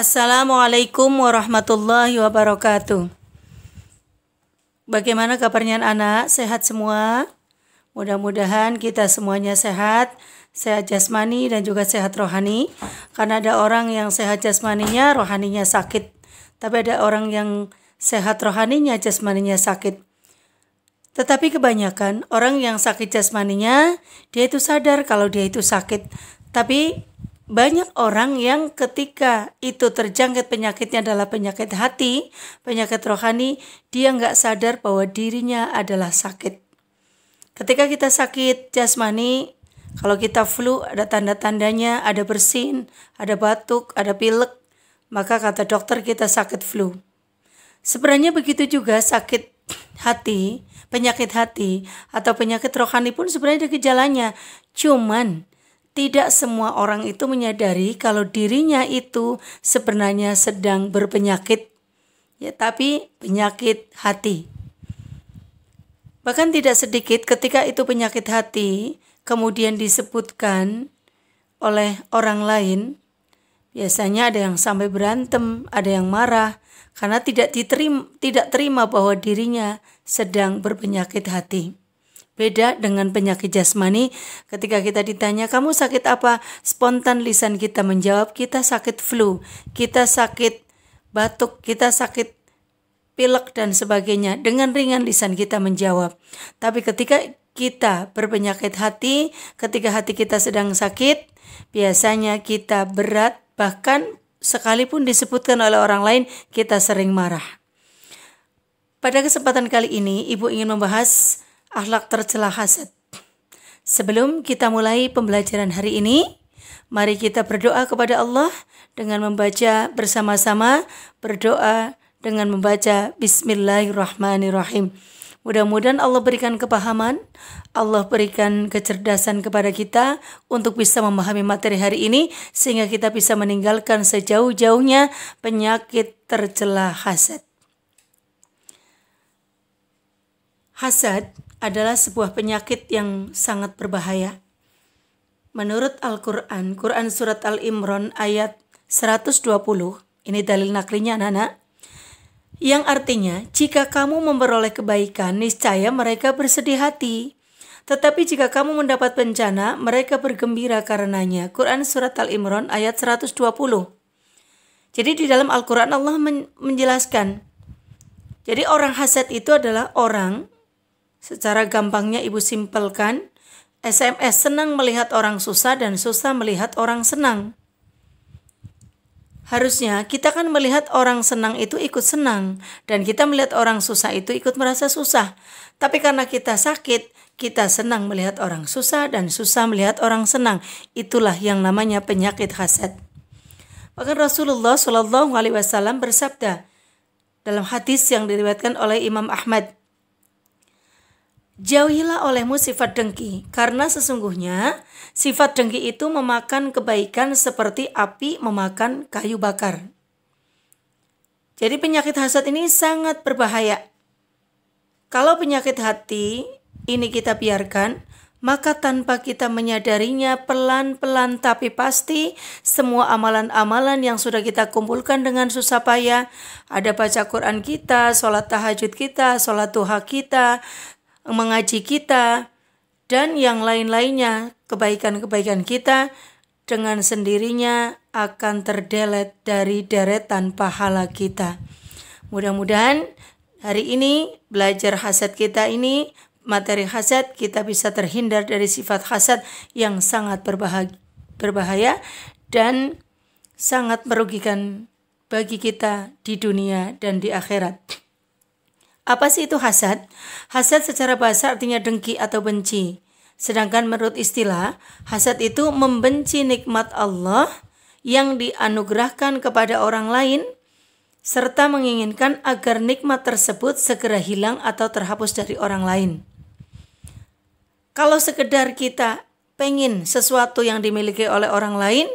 Assalamualaikum warahmatullahi wabarakatuh. Bagaimana kabarnya anak? Sehat semua? Mudah-mudahan kita semuanya sehat jasmani dan juga sehat rohani. Karena ada orang yang sehat jasmaninya, rohaninya sakit. Tapi ada orang yang sehat rohaninya, jasmaninya sakit. Tetapi kebanyakan orang yang sakit jasmaninya, dia itu sadar kalau dia itu sakit. Tapi banyak orang yang ketika itu terjangkit penyakitnya adalah penyakit hati, penyakit rohani, dia nggak sadar bahwa dirinya adalah sakit. Ketika kita sakit jasmani, kalau kita flu ada tanda-tandanya, ada bersin, ada batuk, ada pilek, maka kata dokter kita sakit flu. Sebenarnya begitu juga sakit hati, penyakit hati atau penyakit rohani pun sebenarnya ada gejalanya. Cuman tidak semua orang itu menyadari kalau dirinya itu sebenarnya sedang berpenyakit, ya, tapi penyakit hati. Bahkan tidak sedikit ketika itu penyakit hati kemudian disebutkan oleh orang lain, biasanya ada yang sampai berantem, ada yang marah karena tidak terima bahwa dirinya sedang berpenyakit hati. Beda dengan penyakit jasmani, ketika kita ditanya, kamu sakit apa? Spontan lisan kita menjawab, kita sakit flu, kita sakit batuk, kita sakit pilek dan sebagainya. Dengan ringan lisan kita menjawab. Tapi ketika kita berpenyakit hati, ketika hati kita sedang sakit, biasanya kita berat, bahkan sekalipun disebutkan oleh orang lain, kita sering marah. Pada kesempatan kali ini, Ibu ingin membahas akhlak tercela hasad. Sebelum kita mulai pembelajaran hari ini, mari kita berdoa kepada Allah dengan membaca bersama-sama, berdoa dengan membaca Bismillahirrahmanirrahim. Mudah-mudahan Allah berikan kepahaman, Allah berikan kecerdasan kepada kita untuk bisa memahami materi hari ini, sehingga kita bisa meninggalkan sejauh-jauhnya penyakit tercela hasad. Hasad adalah sebuah penyakit yang sangat berbahaya. Menurut Al-Quran, Quran Surat Al-Imran ayat 120, ini dalil naklinya anak-anak, yang artinya, jika kamu memperoleh kebaikan, niscaya mereka bersedih hati. Tetapi jika kamu mendapat bencana, mereka bergembira karenanya. Quran Surat Al-Imran ayat 120. Jadi di dalam Al-Quran Allah menjelaskan, jadi orang hasad itu adalah orang, secara gampangnya ibu simpelkan, SMS senang melihat orang susah dan susah melihat orang senang. Harusnya kita kan melihat orang senang itu ikut senang, dan kita melihat orang susah itu ikut merasa susah. Tapi karena kita sakit, kita senang melihat orang susah dan susah melihat orang senang. Itulah yang namanya penyakit hasad. Bahkan Rasulullah SAW bersabda dalam hadis yang diriwayatkan oleh Imam Ahmad, jauhilah olehmu sifat dengki, karena sesungguhnya sifat dengki itu memakan kebaikan seperti api memakan kayu bakar. Jadi penyakit hasad ini sangat berbahaya. Kalau penyakit hati ini kita biarkan, maka tanpa kita menyadarinya, pelan-pelan tapi pasti semua amalan-amalan yang sudah kita kumpulkan dengan susah payah, ada baca Quran kita, sholat tahajud kita, sholat duha kita, mengaji kita, dan yang lain-lainnya, kebaikan-kebaikan kita dengan sendirinya akan terdelet dari deretan pahala kita. Mudah-mudahan hari ini belajar hasad kita ini, materi hasad, kita bisa terhindar dari sifat hasad yang sangat berbahaya dan sangat merugikan bagi kita di dunia dan di akhirat. Apa sih itu hasad? Hasad secara bahasa artinya dengki atau benci. Sedangkan menurut istilah, hasad itu membenci nikmat Allah yang dianugerahkan kepada orang lain, serta menginginkan agar nikmat tersebut segera hilang atau terhapus dari orang lain. Kalau sekedar kita pengen sesuatu yang dimiliki oleh orang lain,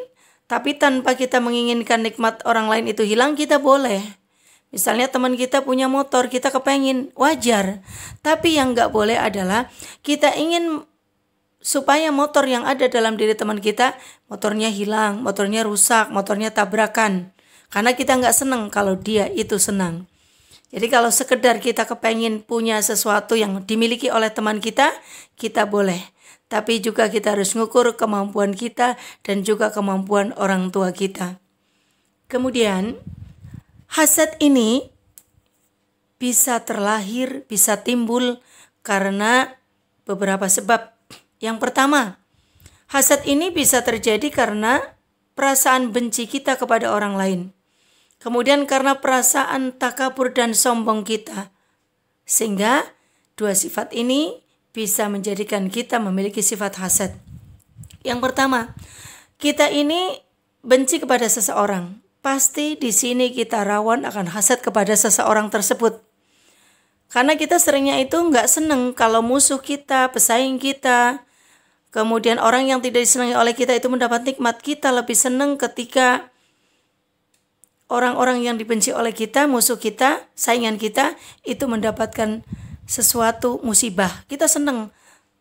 tapi tanpa kita menginginkan nikmat orang lain itu hilang, kita boleh. Misalnya teman kita punya motor, kita kepengin, wajar. Tapi yang gak boleh adalah kita ingin supaya motor yang ada dalam diri teman kita, motornya hilang, motornya rusak, motornya tabrakan. Karena kita nggak senang kalau dia itu senang. Jadi kalau sekedar kita kepengen punya sesuatu yang dimiliki oleh teman kita boleh. Tapi juga kita harus ngukur kemampuan kita dan juga kemampuan orang tua kita. Kemudian, hasad ini bisa terlahir, bisa timbul karena beberapa sebab. Yang pertama, hasad ini bisa terjadi karena perasaan benci kita kepada orang lain. Kemudian karena perasaan takabur dan sombong kita. Sehingga dua sifat ini bisa menjadikan kita memiliki sifat hasad. Yang pertama, kita ini benci kepada seseorang. Pasti di sini kita rawan akan hasad kepada seseorang tersebut. Karena kita seringnya itu nggak seneng kalau musuh kita, pesaing kita, kemudian orang yang tidak disenangi oleh kita itu mendapat nikmat. Kita lebih seneng ketika orang-orang yang dibenci oleh kita, musuh kita, saingan kita, itu mendapatkan sesuatu musibah. Kita senang.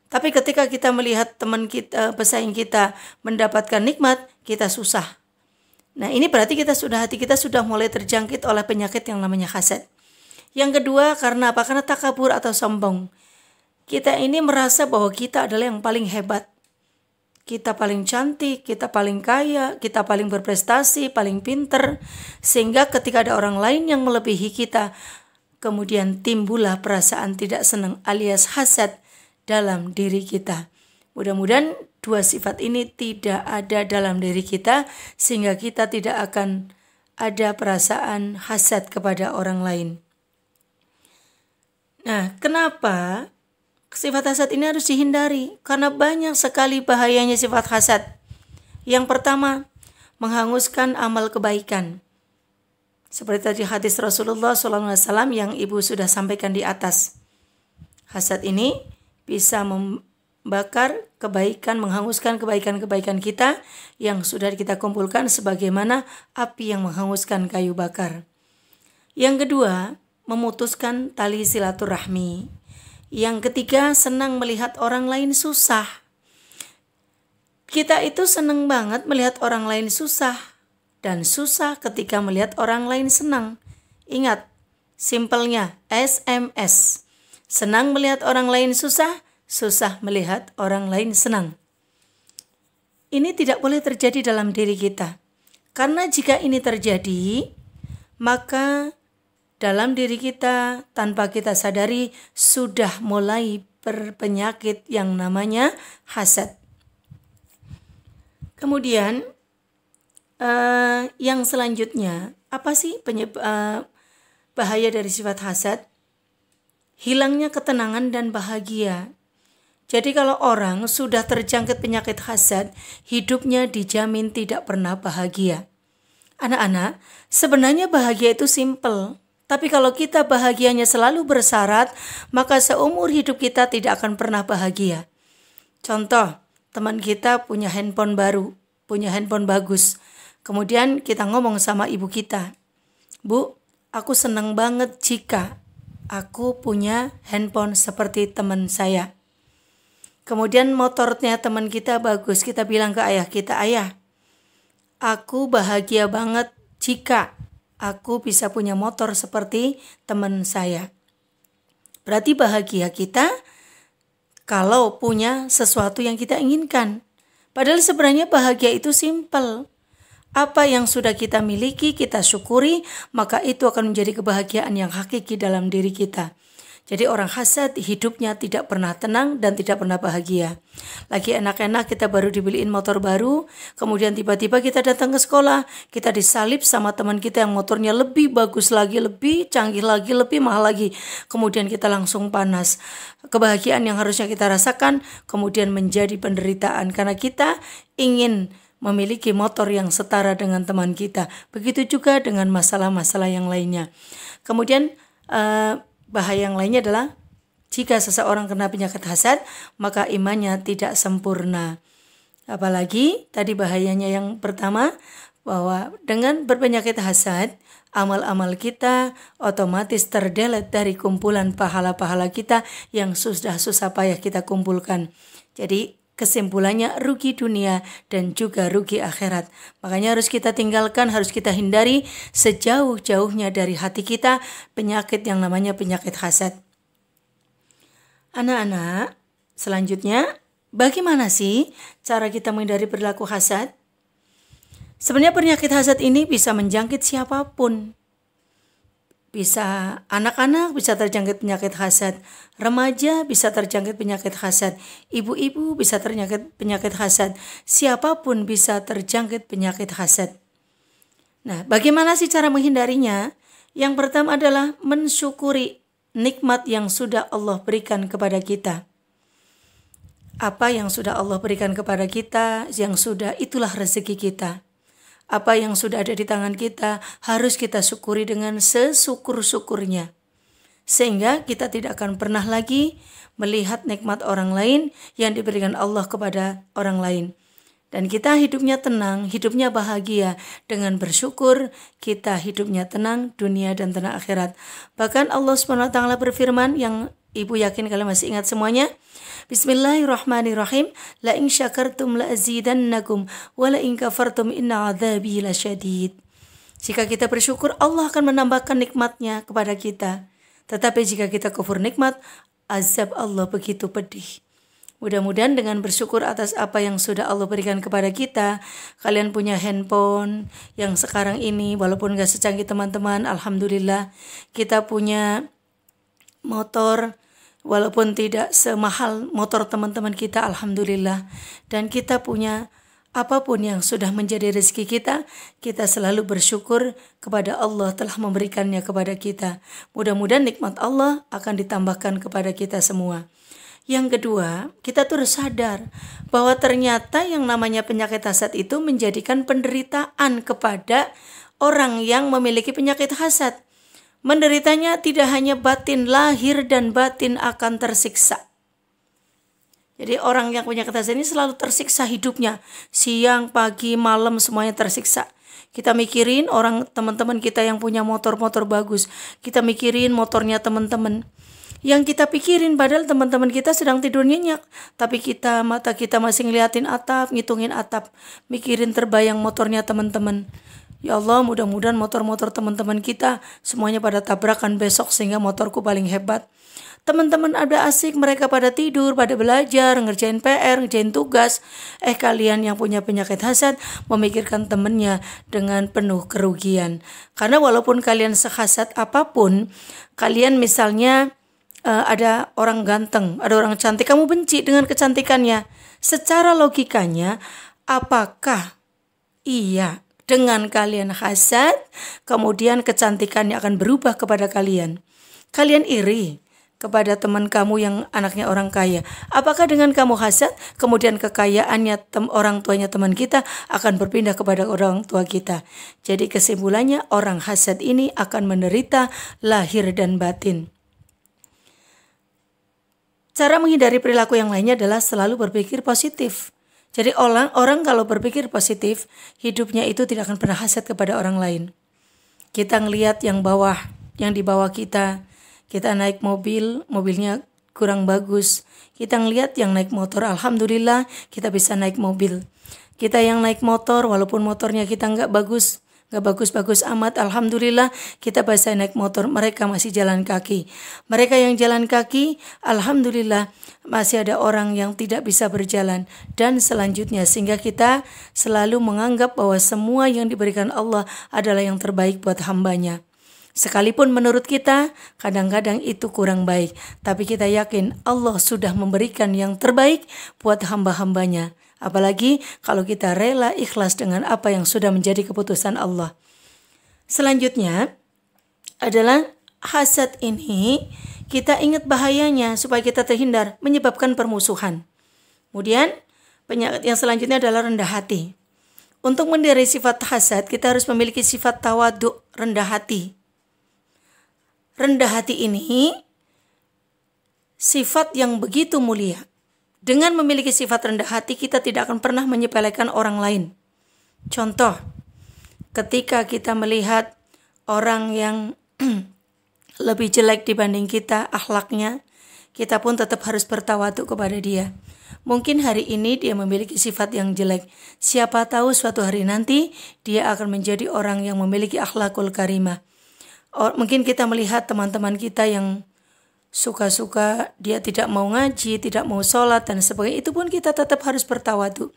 Tapi ketika kita melihat teman kita, pesaing kita mendapatkan nikmat, kita susah. Nah, ini berarti hati kita sudah mulai terjangkit oleh penyakit yang namanya hasad. Yang kedua, karena apa? Karena takabur atau sombong. Kita ini merasa bahwa kita adalah yang paling hebat. Kita paling cantik, kita paling kaya, kita paling berprestasi, paling pinter. Sehingga ketika ada orang lain yang melebihi kita, kemudian timbullah perasaan tidak senang alias hasad dalam diri kita. Mudah-mudahan dua sifat ini tidak ada dalam diri kita, sehingga kita tidak akan ada perasaan hasad kepada orang lain. Nah, kenapa sifat hasad ini harus dihindari? Karena banyak sekali bahayanya sifat hasad. Yang pertama, menghanguskan amal kebaikan. Seperti tadi hadis Rasulullah SAW yang Ibu sudah sampaikan di atas. Hasad ini bisa membakar kebaikan, menghanguskan kebaikan-kebaikan kita yang sudah kita kumpulkan sebagaimana api yang menghanguskan kayu bakar. Yang kedua, memutuskan tali silaturahmi. Yang ketiga, senang melihat orang lain susah. Kita itu senang banget melihat orang lain susah dan susah ketika melihat orang lain senang. Ingat, simpelnya SMS. Senang melihat orang lain susah, susah melihat orang lain senang. Ini tidak boleh terjadi dalam diri kita. Karena jika ini terjadi, maka dalam diri kita tanpa kita sadari sudah mulai berpenyakit yang namanya hasad. Kemudian yang selanjutnya, apa sih bahaya dari sifat hasad? Hilangnya ketenangan dan bahagia. Jadi kalau orang sudah terjangkit penyakit hasad, hidupnya dijamin tidak pernah bahagia. Anak-anak, sebenarnya bahagia itu simpel. Tapi kalau kita bahagianya selalu bersyarat, maka seumur hidup kita tidak akan pernah bahagia. Contoh, teman kita punya handphone baru, punya handphone bagus. Kemudian kita ngomong sama ibu kita, "Bu, aku senang banget jika aku punya handphone seperti teman saya." Kemudian motornya teman kita bagus, kita bilang ke ayah kita, "Ayah, aku bahagia banget jika aku bisa punya motor seperti teman saya." Berarti bahagia kita kalau punya sesuatu yang kita inginkan. Padahal sebenarnya bahagia itu simpel. Apa yang sudah kita miliki, kita syukuri, maka itu akan menjadi kebahagiaan yang hakiki dalam diri kita. Jadi orang hasad hidupnya tidak pernah tenang dan tidak pernah bahagia. Lagi enak-enak kita baru dibeliin motor baru, kemudian tiba-tiba kita datang ke sekolah, kita disalip sama teman kita yang motornya lebih bagus lagi, lebih canggih lagi, lebih mahal lagi. Kemudian kita langsung panas. Kebahagiaan yang harusnya kita rasakan kemudian menjadi penderitaan karena kita ingin memiliki motor yang setara dengan teman kita. Begitu juga dengan masalah-masalah yang lainnya. Kemudian bahaya yang lainnya adalah jika seseorang kena penyakit hasad, maka imannya tidak sempurna. Apalagi tadi bahayanya yang pertama, bahwa dengan berpenyakit hasad, amal-amal kita otomatis terdelete dari kumpulan pahala-pahala kita yang sudah susah payah kita kumpulkan. Jadi kesimpulannya rugi dunia dan juga rugi akhirat. Makanya harus kita tinggalkan, harus kita hindari sejauh-jauhnya dari hati kita penyakit yang namanya penyakit hasad. Anak-anak, selanjutnya bagaimana sih cara kita menghindari perilaku hasad? Sebenarnya penyakit hasad ini bisa menjangkit siapapun. Bisa anak-anak bisa terjangkit penyakit hasad, remaja bisa terjangkit penyakit hasad, ibu-ibu bisa terjangkit penyakit hasad, siapapun bisa terjangkit penyakit hasad. Nah, bagaimana sih cara menghindarinya? Yang pertama adalah mensyukuri nikmat yang sudah Allah berikan kepada kita. Apa yang sudah Allah berikan kepada kita, yang sudah itulah rezeki kita. Apa yang sudah ada di tangan kita harus kita syukuri dengan sesyukur-syukurnya. Sehingga kita tidak akan pernah lagi melihat nikmat orang lain yang diberikan Allah kepada orang lain. Dan kita hidupnya tenang, hidupnya bahagia. Dengan bersyukur kita hidupnya tenang dunia dan tenang akhirat. Bahkan Allah SWT berfirman yang ibu yakin kalian masih ingat semuanya. Bismillahirrahmanirrahim. La in syakartum la azidannakum wa la in kafartum inna adzabi lasyadid. Jika kita bersyukur, Allah akan menambahkan nikmatnya kepada kita. Tetapi jika kita kufur nikmat, azab Allah begitu pedih. Mudah-mudahan dengan bersyukur atas apa yang sudah Allah berikan kepada kita, kalian punya handphone yang sekarang ini walaupun gak secanggih teman-teman, alhamdulillah. Kita punya motor walaupun tidak semahal motor teman-teman kita, alhamdulillah. Dan kita punya apapun yang sudah menjadi rezeki kita, kita selalu bersyukur kepada Allah telah memberikannya kepada kita. Mudah-mudahan nikmat Allah akan ditambahkan kepada kita semua. Yang kedua, kita tuh harus sadar bahwa ternyata yang namanya penyakit hasad itu menjadikan penderitaan kepada orang yang memiliki penyakit hasad. Menderitanya tidak hanya batin, lahir dan batin akan tersiksa. Jadi orang yang punya penyakit hasad ini selalu tersiksa hidupnya. Siang, pagi, malam semuanya tersiksa. Kita mikirin orang teman-teman kita yang punya motor-motor bagus. Kita mikirin motornya teman-teman. Yang kita pikirin padahal teman-teman kita sedang tidur nyenyak. Tapi mata kita masih ngeliatin atap, ngitungin atap. Mikirin terbayang motornya teman-teman. Ya Allah, mudah-mudahan motor-motor teman-teman kita semuanya pada tabrakan besok sehingga motorku paling hebat. Teman-teman ada asik, mereka pada tidur, pada belajar, ngerjain PR, ngerjain tugas. Kalian yang punya penyakit hasad memikirkan temannya dengan penuh kerugian. Karena walaupun kalian sehasad apapun, kalian misalnya ada orang ganteng, ada orang cantik, kamu benci dengan kecantikannya. Secara logikanya, apakah iya dengan kalian hasad, kemudian kecantikannya akan berubah kepada kalian? Kalian iri kepada teman kamu yang anaknya orang kaya. Apakah dengan kamu hasad, kemudian kekayaannya orang tuanya teman kita akan berpindah kepada orang tua kita? Jadi kesimpulannya orang hasad ini akan menderita lahir dan batin. Cara menghindari perilaku yang lainnya adalah selalu berpikir positif. Jadi orang kalau berpikir positif, hidupnya itu tidak akan pernah hasad kepada orang lain. Kita ngelihat yang di bawah kita naik mobil, mobilnya kurang bagus. Kita ngelihat yang naik motor, alhamdulillah kita bisa naik mobil. Kita yang naik motor, walaupun motornya kita nggak bagus-bagus amat, alhamdulillah kita bisa naik motor, mereka masih jalan kaki. Mereka yang jalan kaki, alhamdulillah masih ada orang yang tidak bisa berjalan. Dan selanjutnya, sehingga kita selalu menganggap bahwa semua yang diberikan Allah adalah yang terbaik buat hambanya. Sekalipun menurut kita kadang-kadang itu kurang baik, tapi kita yakin Allah sudah memberikan yang terbaik buat hamba-hambanya. Apalagi kalau kita rela ikhlas dengan apa yang sudah menjadi keputusan Allah. Selanjutnya adalah hasad ini kita ingat bahayanya supaya kita terhindar, menyebabkan permusuhan. Kemudian penyakit yang selanjutnya adalah rendah hati. Untuk menghindari sifat hasad kita harus memiliki sifat tawadhu, rendah hati. Rendah hati ini sifat yang begitu mulia. Dengan memiliki sifat rendah hati, kita tidak akan pernah menyepelekan orang lain. Contoh, ketika kita melihat orang yang lebih jelek dibanding kita akhlaknya, kita pun tetap harus bertawadhu kepada dia. Mungkin hari ini dia memiliki sifat yang jelek. Siapa tahu suatu hari nanti dia akan menjadi orang yang memiliki akhlakul karimah. Mungkin kita melihat teman-teman kita yang suka-suka dia tidak mau ngaji, tidak mau sholat dan sebagainya. Itu pun kita tetap harus bertawadu.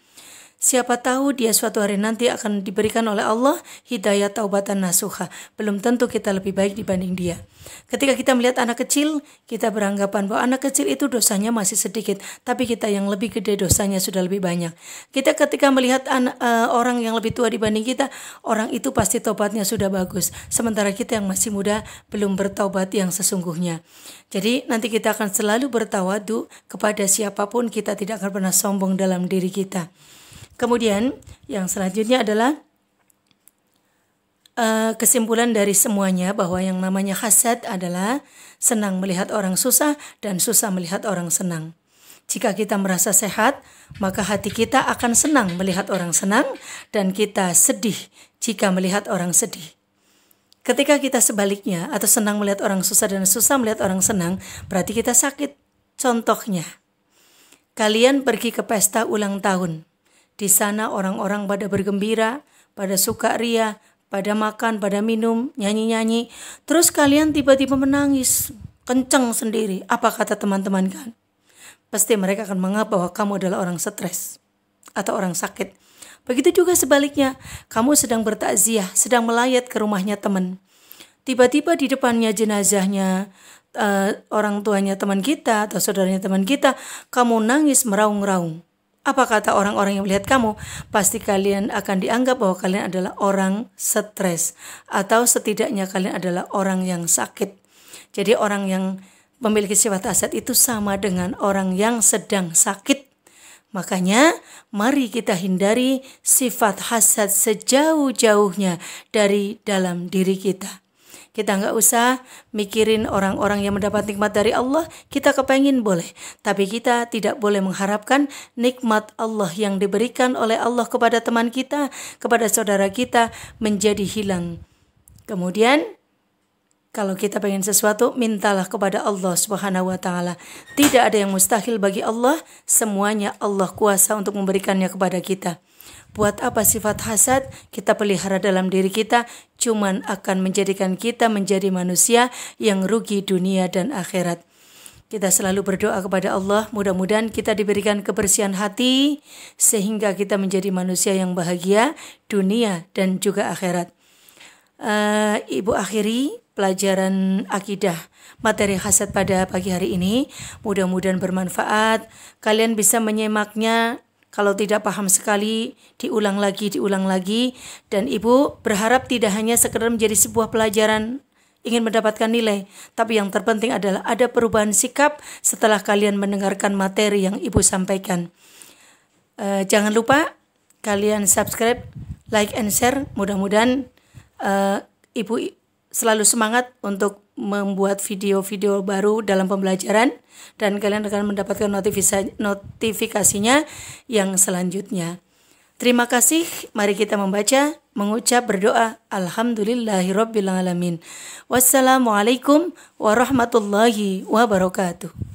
Siapa tahu dia suatu hari nanti akan diberikan oleh Allah hidayah taubatan nasuha. Belum tentu kita lebih baik dibanding dia. Ketika kita melihat anak kecil, kita beranggapan bahwa anak kecil itu dosanya masih sedikit, tapi kita yang lebih gede dosanya sudah lebih banyak. Kita ketika melihat orang yang lebih tua dibanding kita, orang itu pasti taubatnya sudah bagus. Sementara kita yang masih muda belum bertaubat yang sesungguhnya. Jadi nanti kita akan selalu bertawadu kepada siapapun, kita tidak akan pernah sombong dalam diri kita. Kemudian yang selanjutnya adalah kesimpulan dari semuanya bahwa yang namanya hasad adalah senang melihat orang susah dan susah melihat orang senang. Jika kita merasa sehat, maka hati kita akan senang melihat orang senang dan kita sedih jika melihat orang sedih. Ketika kita sebaliknya atau senang melihat orang susah dan susah melihat orang senang, berarti kita sakit. Contohnya, kalian pergi ke pesta ulang tahun. Di sana orang-orang pada bergembira, pada suka ria, pada makan, pada minum, nyanyi-nyanyi. Terus kalian tiba-tiba menangis, kencang sendiri. Apa kata teman-teman kan? Pasti mereka akan menganggap bahwa kamu adalah orang stres atau orang sakit. Begitu juga sebaliknya, kamu sedang bertakziah, sedang melayat ke rumahnya teman. Tiba-tiba di depannya jenazahnya orang tuanya teman kita atau saudaranya teman kita, kamu nangis meraung-raung. Apa kata orang-orang yang melihat kamu? Pasti kalian akan dianggap bahwa kalian adalah orang stres atau setidaknya kalian adalah orang yang sakit. Jadi orang yang memiliki sifat hasad itu sama dengan orang yang sedang sakit. Makanya mari kita hindari sifat hasad sejauh-jauhnya dari dalam diri kita. Kita nggak usah mikirin orang-orang yang mendapat nikmat dari Allah, kita kepengin boleh. Tapi kita tidak boleh mengharapkan nikmat Allah yang diberikan oleh Allah kepada teman kita, kepada saudara kita menjadi hilang. Kemudian kalau kita pengen sesuatu, mintalah kepada Allah Subhanahu wa Ta'ala. Tidak ada yang mustahil bagi Allah, semuanya Allah kuasa untuk memberikannya kepada kita. Buat apa sifat hasad kita pelihara dalam diri kita, cuman akan menjadikan kita menjadi manusia yang rugi dunia dan akhirat. Kita selalu berdoa kepada Allah, mudah-mudahan kita diberikan kebersihan hati sehingga kita menjadi manusia yang bahagia dunia dan juga akhirat. Ibu akhiri pelajaran akidah materi hasad pada pagi hari ini. Mudah-mudahan bermanfaat. Kalian bisa menyimaknya. Kalau tidak paham sekali, diulang lagi. Dan Ibu berharap tidak hanya sekedar menjadi sebuah pelajaran, ingin mendapatkan nilai. Tapi yang terpenting adalah ada perubahan sikap setelah kalian mendengarkan materi yang Ibu sampaikan. Jangan lupa kalian subscribe, like, and share. Mudah-mudahan Ibu selalu semangat untuk membuat video-video baru dalam pembelajaran dan kalian akan mendapatkan notifikasinya yang selanjutnya. Terima kasih. Mari kita membaca, mengucap, berdoa. Alhamdulillahirabbil alamin. Wassalamualaikum warahmatullahi wabarakatuh.